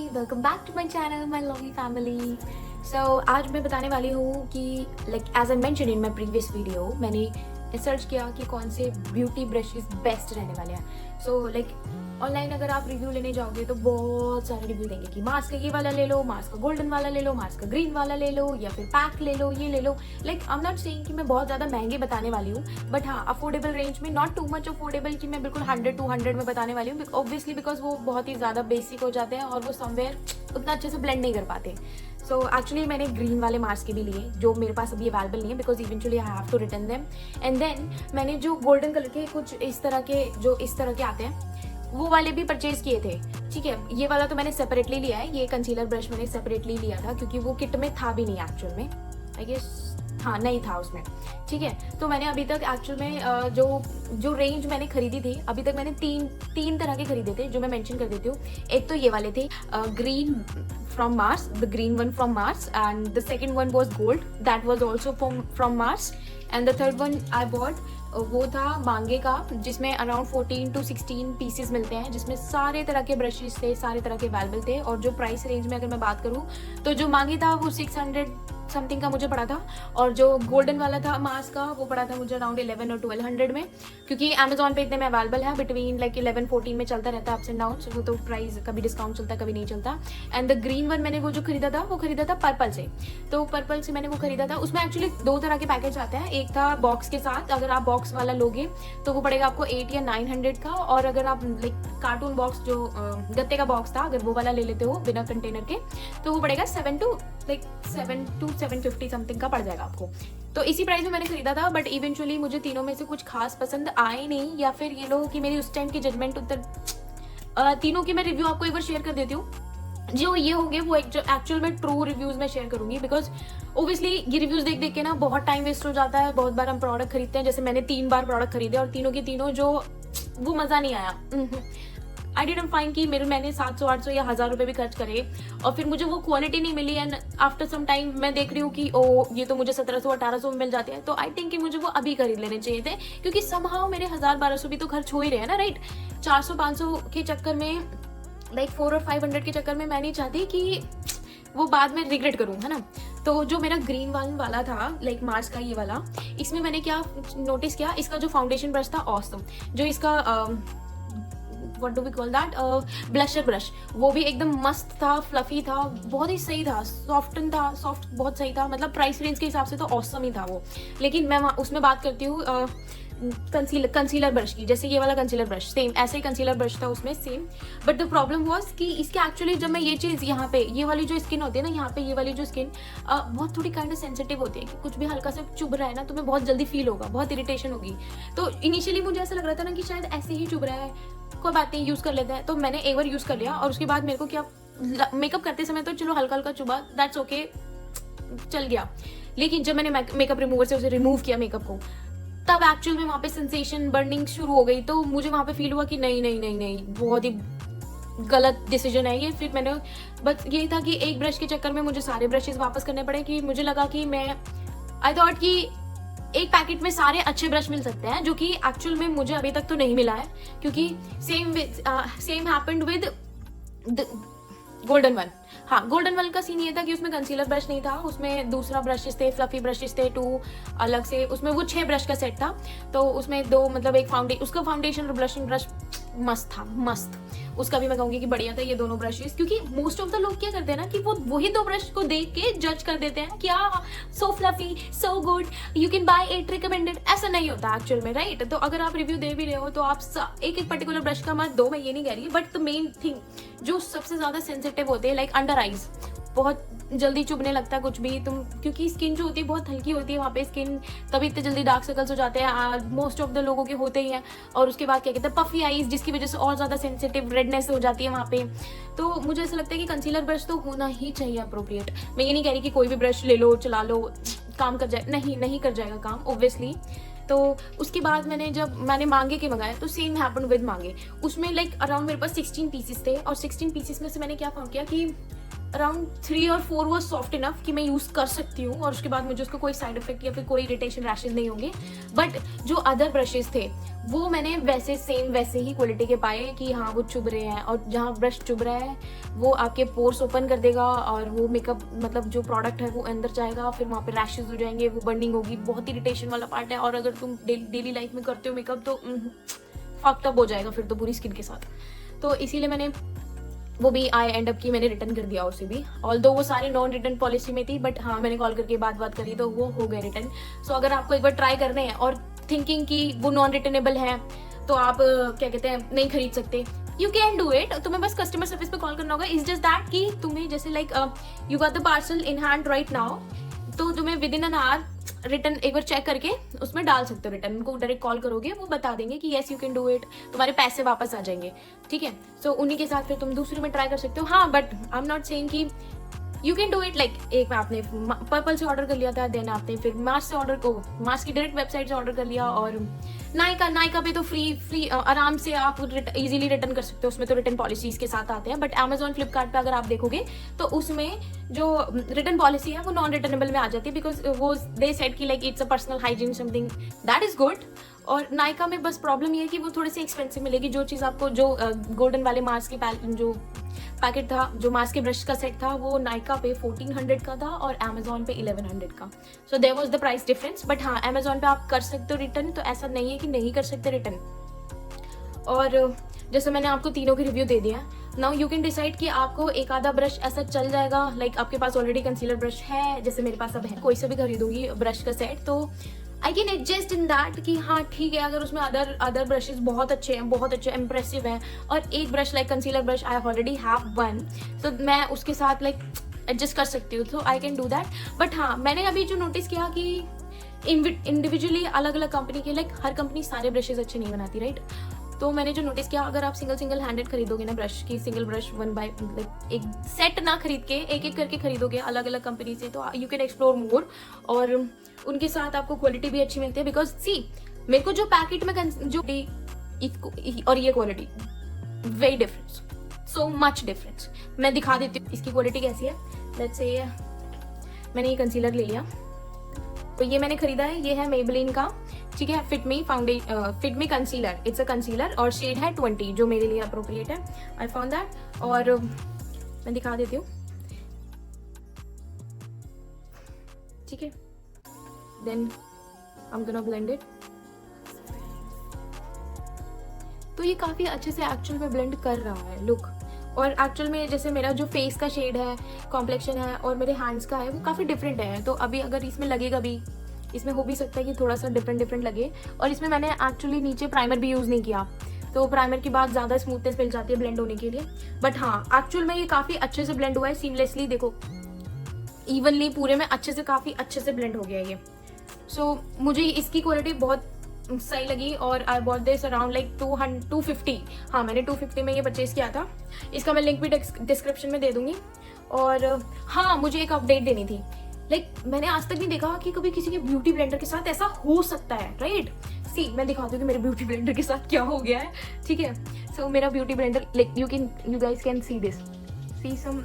Welcome back to my channel my lovely family. So आज मैं बताने वाली हूँ कि like as I mention in my previous video, मैंने रिसर्च किया कि कौन से ब्यूटी ब्रशेस बेस्ट रहने वाले हैं। सो लाइक ऑनलाइन अगर आप रिव्यू लेने जाओगे तो बहुत सारे रिव्यू देंगे कि मार्स का ये वाला ले लो, मार्स का गोल्डन वाला ले लो, मार्स का ग्रीन वाला ले लो, या फिर पैक ले लो, ये ले लो। Like I am not saying कि मैं बहुत ज़्यादा महंगे बताने वाली हूँ, बट हाँ अफोर्डेबल रेंज में, नॉट टू मच अफोर्डेबल कि मैं बिल्कुल 100-200 में बताने वाली हूँ, ऑब्वियसली बिकॉज वो बहुत ही ज़्यादा बेसिक हो जाते हैं और वो समवेयर उतना अच्छे से ब्लेंड नहीं कर पाते। सो एक्चुअली मैंने ग्रीन वाले मास्क के भी लिए, जो मेरे पास अभी अवेलेबल नहीं है because eventually I have to return them. And then मैंने जो गोल्डन कलर के कुछ इस तरह के, जो इस तरह के आते हैं, वो वाले भी परचेज किए थे। ठीक है, ये वाला तो मैंने सेपरेटली लिया है, ये कंसीलर ब्रश मैंने सेपरेटली लिया था क्योंकि वो किट में था भी नहीं एक्चुअल में, आई गेस हाँ नहीं था उसमें। ठीक है, तो मैंने अभी तक एक्चुअल में जो रेंज मैंने खरीदी थी, अभी तक मैंने तीन तरह के खरीदे थे जो मैं मेंशन कर देती हूँ। एक तो ये वाले थे green from Mars, the green one from Mars, and the second one was gold, that was also from Mars, and the third one I bought वो था मांगे का, जिसमें अराउंड 14 to 16 पीसेस मिलते हैं, जिसमें सारे तरह के ब्रशेस थे, सारे तरह के अवेलेबल थे। और जो प्राइस रेंज में अगर मैं बात करूँ तो जो मांगे था वो 600 समथिंग का मुझे पड़ा था, और जो गोल्डन वाला था मास्क का वो पड़ा था मुझे अराउंड 11 और 1200 में, क्योंकि अमेजोन पे इतने में अवेलेबल है बिटवीन लाइक 11-14 में चलता रहता है अप्स एंड डाउन, वो तो प्राइस कभी डिस्काउंट चलता है कभी नहीं चलता। एंड द ग्रीन वन मैंने वो जो खरीदा था वो खरीदा था पर्पल से, तो पर्पल से मैंने वो खरीदा था। उसमें एक्चुअली दो तरह के पैकेज आते हैं, एक था बॉक्स के साथ, अगर आप बॉक्स वाला लोगे तो वो पड़ेगा आपको 8 या 900 का, और अगर आप लाइक कार्टून बॉक्स जो गत्ते का बॉक्स था अगर वो वाला ले लेते हो बिना कंटेनर के तो वो पड़ेगा 7 to 750 समथिंग का पड़ जाएगा आपको। तो इसी प्राइस में मैंने खरीदा था, बट इवेंचुअली मुझे तीनों में से कुछ खास पसंद आए नहीं, या फिर ये लोगों की मेरी उस टाइम की जजमेंट उतर तीनों की मैं रिव्यू आपको एक बार शेयर कर देती हूँ। जो ये होंगे वो एक्चुअल में ट्रू रिव्यूज में शेयर करूंगी, बिकॉज ओबियसली ये रिव्यूज देख देख के ना बहुत टाइम वेस्ट हो जाता है। बहुत बार हम प्रोडक्ट खरीदते हैं, जैसे मैंने 3 बार प्रोडक्ट खरीदे और तीनों के तीनों जो वो मजा नहीं आया। आई डिडंट फाइंड कि मैंने 700-800 या 1000 रुपए भी खर्च करे और फिर मुझे वो क्वालिटी नहीं मिली, एंड आफ्टर सम टाइम मैं देख रही हूँ कि ओ ये तो मुझे 1700-1800 में मिल जाते हैं, तो आई थिंक कि मुझे वो अभी खरीद लेने चाहिए थे, क्योंकि समहाउ मेरे 1000-1200 भी तो खर्च हो ही रहे हैं ना, राइट। 400-500 के चक्कर में, लाइक 400 और 500 के चक्कर में मैं नहीं चाहती कि वो बाद में रिग्रेट करूँ, है ना। तो जो मेरा ग्रीन वाला था लाइक मार्स का ये वाला, इसमें मैंने क्या नोटिस किया, इसका जो फाउंडेशन ब्रश था ऑसम, जो इसका what do we call that blusher brush, वो भी एकदम मस्त था, फ्लफी था, बहुत ही सही था, सॉफ्ट बहुत सही था, मतलब प्राइस रेंज के हिसाब से तो ऑसम ही था वो। लेकिन मैं उसमें बात करती हूँ कंसीलर ब्रश की, जैसे ये वाला कंसीलर ब्रश सेम ऐसे ही कंसीलर ब्रश था उसमें same, but the problem was कि इसके एक्चुअली जब मैं ये चीज़ यहाँ पे, ये वाली जो स्किन होती है ना यहाँ पे, ये वाली जो स्किन बहुत थोड़ी काइंड ऑफ सेंसिटिव होती है कि कुछ भी हल्का सा चुभ रहा है ना तुम्हें बहुत जल्दी फील होगा, बहुत इरिटेशन होगी। तो इनिशियली मुझे ऐसा लग रहा था ना कि शायद ऐसे ही चुभ रहा है, कोई बात नहीं यूज़ कर लेते हैं। तो मैंने एक बार यूज़ कर लिया और उसके बाद मेरे को क्या, मेकअप करते समय तो चलो हल्का हल्का चुभा, दैट्स ओके, चल गया। लेकिन जब मैंने मेकअप रिमूवर से उसे रिमूव किया मेकअप को, तब एक्चुअल में वहाँ पे सेंसेशन बर्निंग शुरू हो गई, तो मुझे वहाँ पे फील हुआ कि नहीं, बहुत ही गलत डिसीजन है ये। फिर मैंने बस यही था कि एक ब्रश के चक्कर में मुझे सारे ब्रशेस वापस करने पड़े, कि मुझे लगा कि आई थॉट कि एक पैकेट में सारे अच्छे ब्रश मिल सकते हैं, जो कि एक्चुअल में मुझे अभी तक तो नहीं मिला है, क्योंकि same happened with golden one. हाँ, गोल्डन वन का सीन ये था कि उसमें कंसीलर ब्रश नहीं था, उसमें दूसरा ब्रशेस थे, फ्लफी ब्रशेस थे 2 अलग से, उसमें वो 6 ब्रश का सेट था। तो उसमें 2 मतलब एक उसका फाउंडेशन और ब्लशिंग ब्रश मस्त था, मस्त, उसका भी मैं कहूँगी कि बढ़िया था ये दोनों ब्रशेस, क्योंकि मोस्ट ऑफ द लोग क्या करते हैं ना कि वो वही 2 ब्रश को देख के जज कर देते हैं कि so fluffy, so good, you can buy it, recommended. ऐसा नहीं होता एक्चुअल में, राइट। तो अगर आप रिव्यू दे भी रहे हो तो आप एक पर्टिकुलर ब्रश का मत दो, मैं ये नहीं कह रही, बट द मेन थिंग जो सबसे ज्यादा सेंसिटिव होते हैं लाइक अंडर आइज, बहुत जल्दी चुभने लगता है कुछ भी तुम, क्योंकि स्किन जो होती है बहुत हल्की होती है वहाँ पे स्किन, तभी इतने जल्दी डार्क सर्कल्स हो जाते हैं, मोस्ट ऑफ द लोगों के होते ही हैं। और उसके बाद क्या कहते हैं पफी आईज, जिसकी वजह से और ज़्यादा सेंसिटिव रेडनेस हो जाती है वहाँ पे। तो मुझे ऐसा लगता है कि कंसीलर ब्रश तो होना ही चाहिए अप्रोप्रिएट। मैं ये नहीं कह रही कि कोई भी ब्रश ले लो चला लो काम कर जाए, नहीं कर जाएगा काम ऑब्वियसली। तो उसके बाद मैंने मांगे के मंगाए, तो सेम हैपन विद मांगे। उसमें लाइक अराउंड मेरे पास 16 पीसेस थे, और 16 पीसेस में से मैंने क्या फाउंड किया कि अराउंड 3 और 4 वो सॉफ्ट इनफ कि मैं यूज़ कर सकती हूँ और उसके बाद मुझे उसका कोई साइड इफेक्ट या फिर कोई इरिटेशन रैशेज नहीं होंगे। बट जो अदर ब्रशेस थे वो मैंने वैसे ही क्वालिटी के पाए कि हाँ वो चुभ रहे हैं, और जहाँ ब्रश चुभ रहा है वो आपके पोर्स ओपन कर देगा और वो मेकअप मतलब जो प्रोडक्ट है वो अंदर जाएगा, फिर वहाँ पे रैशेज हो जाएंगे, वो बर्निंग होगी, बहुत इरिटेशन वाला पार्ट है। और अगर तुम डेली लाइफ में करते हो मेकअप तो फक्ड अप हो जाएगा फिर तो पूरी स्किन के साथ। तो इसीलिए मैंने वो भी आई एंड अप की मैंने रिटर्न कर दिया उसे भी, ऑल्दो वो सारी नॉन रिटर्न पॉलिसी में थी, बट हाँ मैंने कॉल करके बात करी तो वो हो गए रिटर्न। सो अगर आपको एक बार ट्राई करने हैं और थिंकिंग कि वो नॉन रिटर्नेबल है तो आप क्या कहते हैं नहीं खरीद सकते, यू कैन डू इट। तुम्हें बस कस्टमर सर्विस पे कॉल करना होगा। इज जस्ट दैट कि तुम्हें जैसे like you got the parcel in hand right now, तो तुम्हें with in an hour return एक बार चेक करके उसमें डाल सकते हो रिटर्न। उनको डायरेक्ट कॉल करोगे वो बता देंगे कि yes you can do it, तुम्हारे पैसे वापस आ जाएंगे, ठीक है। सो उन्हीं के साथ फिर तुम दूसरे में ट्राई कर सकते हो। हाँ but I am not saying कि you can do it like एक आपने पर्पल से ऑर्डर कर लिया था, देन आपने फिर मार्स की डायरेक्ट वेबसाइट से ऑर्डर कर लिया, और नायका पे तो फ्री आराम से आप इजीली रिटर्न कर सकते हो, उसमें तो रिटर्न पॉलिसीज के साथ आते हैं। बट अमेजॉन फ्लिपकार्ट पे अगर आप देखोगे तो उसमें जो रिटर्न पॉलिसी है वो नॉन रिटर्नेबल में आ जाती है, बिकॉज वो दे सेड कि like it's a personal hygiene something, that is good. और नायका में बस प्रॉब्लम ये है कि वो थोड़ी सी एक्सपेंसिव मिलेगी। जो चीज़ आपको जो गोल्डन वाले मार्स के जो पैकेट था, जो मास्क के ब्रश का सेट था, वो नायका पे 1400 का था और अमेजोन पे 1100 का। So there was the price difference. But हाँ अमेजोन पे आप कर सकते हो रिटर्न, तो ऐसा नहीं है कि नहीं कर सकते रिटर्न। और जैसे मैंने आपको तीनों के रिव्यू दे दिया, नाउ यू कैन डिसाइड कि आपको एक आधा ब्रश ऐसा चल जाएगा। लाइक आपके पास ऑलरेडी कंसीलर ब्रश है, जैसे मेरे पास अब है, कोई सा भी खरीदूंगी ब्रश का सेट, तो I can adjust in that कि हाँ ठीक है, अगर उसमें अदर ब्रशेज बहुत अच्छे इंप्रेसिव हैं, और एक brush like concealer brush I already have one, तो मैं उसके साथ लाइक एडजस्ट कर सकती हूँ, तो I can do that. But हाँ मैंने अभी जो नोटिस किया कि इंडिविजुअली अलग अलग कंपनी के, लाइक हर कंपनी सारे ब्रशेज अच्छे नहीं बनाती, राइट। तो मैंने जो नोटिस किया, अगर आप सिंगल हैंडेड खरीदोगे ना ब्रश की, single brush one by like एक सेट ना खरीद के एक एक करके खरीदोगे अलग अलग कंपनी से, तो यू कैन एक्सप्लोर मोर, और उनके साथ आपको क्वालिटी भी अच्छी मिलती है। बिकॉज सी मेरे को जो पैकेट में जो और ये quality very difference, so much difference. मैं दिखा देती हूँ इसकी क्वालिटी कैसी है। लेट्स से मैंने ये कंसीलर ले लिया, तो ये मैंने खरीदा है, ये है मेबेलिन का, ठीक है, fit me concealer, it's a concealer और शेड है 20 जो मेरे लिए अप्रोप्रिएट है, आई फाउंड दैट। और मैं दिखा देती हूँ, ठीक है, then I am gonna blend it. तो ये काफी अच्छे से एक्चुअल में ब्लेंड कर रहा है, लुक। और एक्चुअल में जैसे मेरा जो फेस का शेड है, कॉम्प्लेक्शन है, और मेरे हैंड्स का है, वो काफ़ी डिफरेंट है। तो अभी अगर इसमें लगेगा भी, इसमें हो भी सकता है कि थोड़ा सा डिफरेंट लगे। और इसमें मैंने एक्चुअली नीचे प्राइमर भी यूज़ नहीं किया, तो प्राइमर के बाद ज़्यादा स्मूथनेस मिल जाती है ब्लेंड होने के लिए। बट हाँ एक्चुअल में ये काफ़ी अच्छे से ब्लेंड हुआ है सीमलेसली, देखो इवनली पूरे में अच्छे से, काफ़ी अच्छे से ब्लेंड हो गया ये। सो मुझे इसकी क्वालिटी बहुत सही लगी, और I bought this around like 250। हाँ मैंने 250 में ये परचेज किया था। इसका मैं लिंक भी डिस्क्रिप्शन में दे दूंगी। और हाँ मुझे एक अपडेट देनी थी, लाइक मैंने आज तक नहीं देखा कि कभी किसी के ब्यूटी ब्लेंडर के साथ ऐसा हो सकता है, राइट। सी मैं दिखाती हूँ कि मेरे ब्यूटी ब्लेंडर के साथ क्या हो गया है, ठीक है। सो मेरा beauty blender, like you guys can see this, see some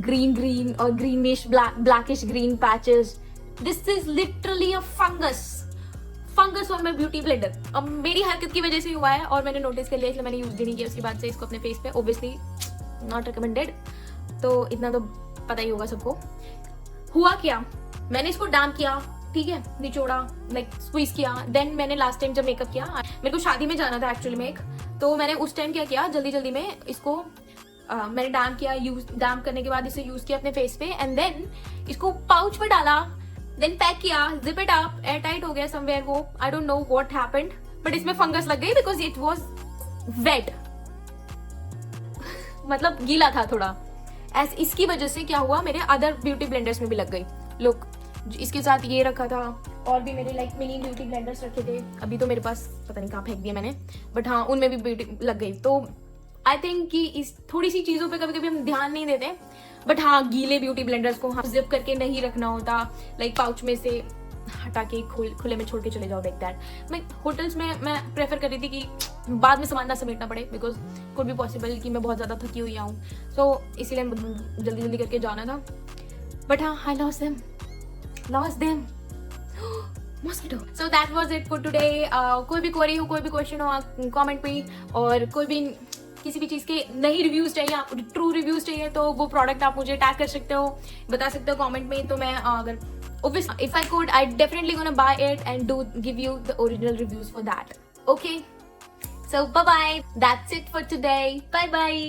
green और greenish blackish green patches, this is literally a fungus on my beauty blender. अब मेरी हरकत की वजह से हुआ है और मैंने नोटिस कर लिया, इसलिए मैंने यूज भी नहीं किया उसके बाद से इसको अपने फेस पे, ओब्वियसली नॉट रिकमेंडेड। तो इतना तो पता ही होगा सबको। हुआ क्या, मैंने इसको डैम्प किया, ठीक है, निचोड़ा, लाइक स्क्वीज किया। देन मैंने लास्ट टाइम जब मेकअप किया, मेरे को शादी में जाना था एक्चुअली में एक, तो मैंने उस टाइम क्या किया, जल्दी में इसको मैंने डैम्प किया, डैम्प करने के बाद इसे यूज किया अपने फेस पे, एंड देन इसको पाउच में डाला, देन पैक किया, zip it up, air tight हो गया समवेयर वो, I don't know what happened, but इसमें फंगस लग गई बिकॉज इट वाज वेट मतलब गीला था थोड़ा। इसकी वजह से क्या हुआ, मेरे अदर ब्यूटी ब्लेंडर्स में भी लग गई। लुक इसके साथ ये रखा था, और भी मेरे लाइक मिनी ब्यूटी ब्लेंडर्स रखे थे, अभी तो मेरे पास पता नहीं कहाँ फेंक दिया मैंने, बट हाँ उनमें भी ब्यूटी लग गई। तो आई थिंक कि इस थोड़ी सी चीज़ों पे कभी हम ध्यान नहीं देते, बट हाँ गीले ब्यूटी ब्लेंडर्स को जिप करके नहीं रखना होता, लाइक पाउच में से हटा के खुले में छोड़ के चले जाओ लाइक दैट। मैं होटल्स में मैं प्रेफर कर रही थी कि बाद में सामान ना समेटना पड़े, बिकॉज कुड बी पॉसिबल कि मैं बहुत ज़्यादा थकी हुई आऊँ, सो इसीलिए जल्दी जल्दी करके जाना था। बट हाँ, I lost them mosquito. So that was it for today. कोई भी क्वेरी हो, कोई भी क्वेश्चन हो कमेंट में, और कोई भी किसी भी चीज़ के नई रिव्यूज़ चाहिए, आप ट्रू रिव्यूज़ चाहिए, तो वो प्रोडक्ट आप मुझे टैग कर सकते हो, बता सकते हो कमेंट में। तो मैं अगर obviously if I could, I'd definitely gonna buy it and give you the original reviews for that. Okay, so bye bye, that's it for today. Bye bye.